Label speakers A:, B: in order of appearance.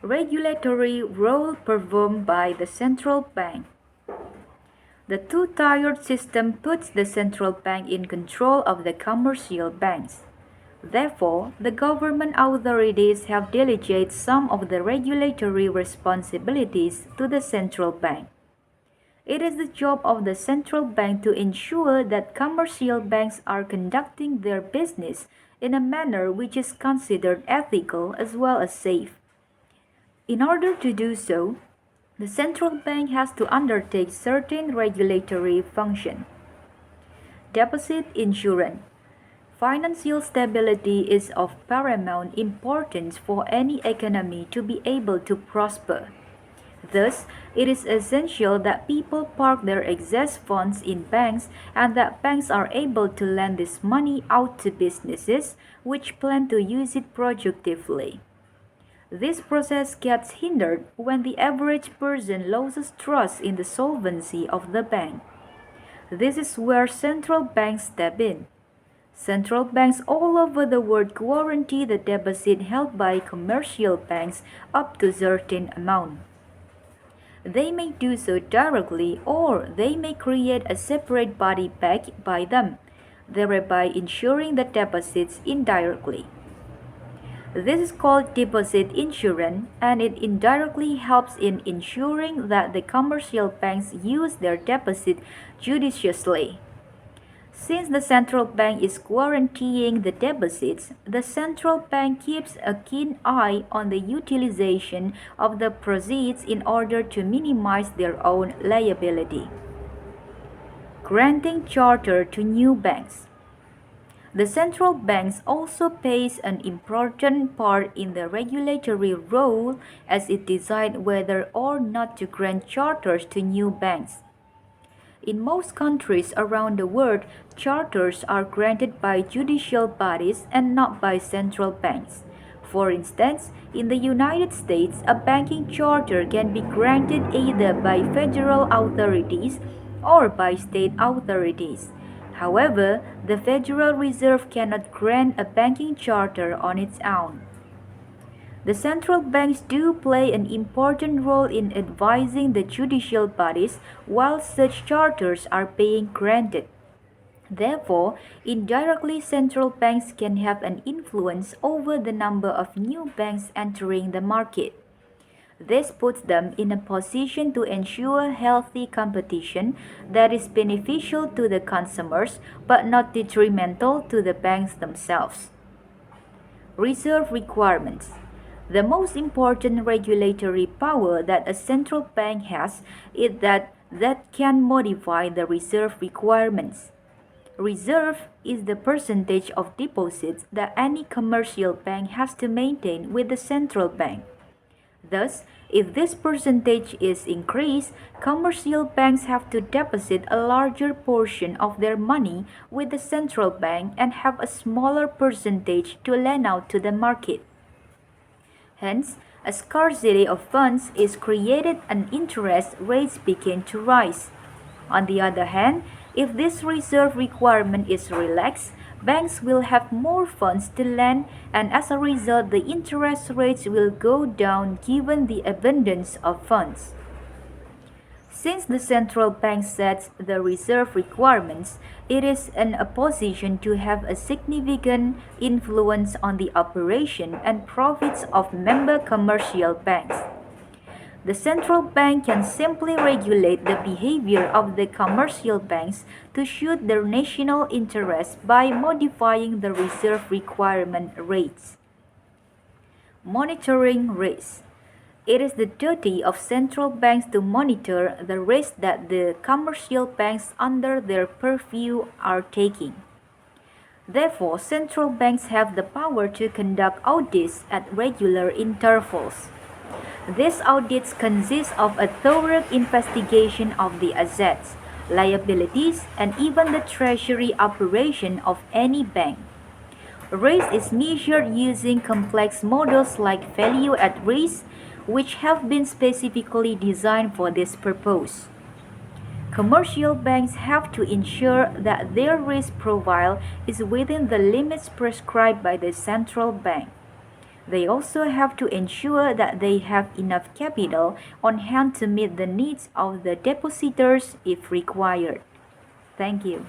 A: Regulatory role performed by the central bank. The two-tiered system puts the central bank in control of the commercial banks. Therefore, the government authorities have delegated some of the regulatory responsibilities to the central bank. It is the job of the central bank to ensure that commercial banks are conducting their business in a manner which is considered ethical as well as safe. In order to do so, the central bank has to undertake certain regulatory functions. Deposit insurance. Financial stability is of paramount importance for any economy to be able to prosper. Thus, it is essential that people park their excess funds in banks and that banks are able to lend this money out to businesses which plan to use it productively. This process gets hindered when the average person loses trust in the solvency of the bank. This is where central banks step in. Central banks all over the world guarantee the deposit held by commercial banks up to a certain amount. They may do so directly or they may create a separate body backed by them, thereby ensuring the deposits indirectly. This is called deposit insurance and it indirectly helps in ensuring that the commercial banks use their deposit judiciously. Since the central bank is guaranteeing the deposits, the central bank keeps a keen eye on the utilization of the proceeds in order to minimize their own liability. Granting charter to new banks. The central bank also plays an important part in the regulatory role as it decides whether or not to grant charters to new banks. In most countries around the world, charters are granted by judicial bodies and not by central banks. For instance, in the United States, a banking charter can be granted either by federal authorities or by state authorities. However, the Federal Reserve cannot grant a banking charter on its own. The central banks do play an important role in advising the judicial bodies while such charters are being granted. Therefore, indirectly central banks can have an influence over the number of new banks entering the market. This puts them in a position to ensure healthy competition that is beneficial to the consumers but not detrimental to the banks themselves. Reserve requirements. The most important regulatory power that a central bank has is that can modify the reserve requirements. Reserve is the percentage of deposits that any commercial bank has to maintain with the central bank. Thus, if this percentage is increased, commercial banks have to deposit a larger portion of their money with the central bank and have a smaller percentage to lend out to the market. Hence, a scarcity of funds is created and interest rates begin to rise. On the other hand, if this reserve requirement is relaxed, banks will have more funds to lend and as a result the interest rates will go down given the abundance of funds. Since the central bank sets the reserve requirements, it is in a position to have a significant influence on the operation and profits of member commercial banks. The central bank can simply regulate the behavior of the commercial banks to suit their national interests by modifying the reserve requirement rates. Monitoring risk. It is the duty of central banks to monitor the risk that the commercial banks under their purview are taking. Therefore, central banks have the power to conduct audits at regular intervals. These audits consist of a thorough investigation of the assets, liabilities, and even the treasury operation of any bank. Risk is measured using complex models like value at risk, which have been specifically designed for this purpose. Commercial banks have to ensure that their risk profile is within the limits prescribed by the central bank. They also have to ensure that they have enough capital on hand to meet the needs of the depositors if required. Thank you.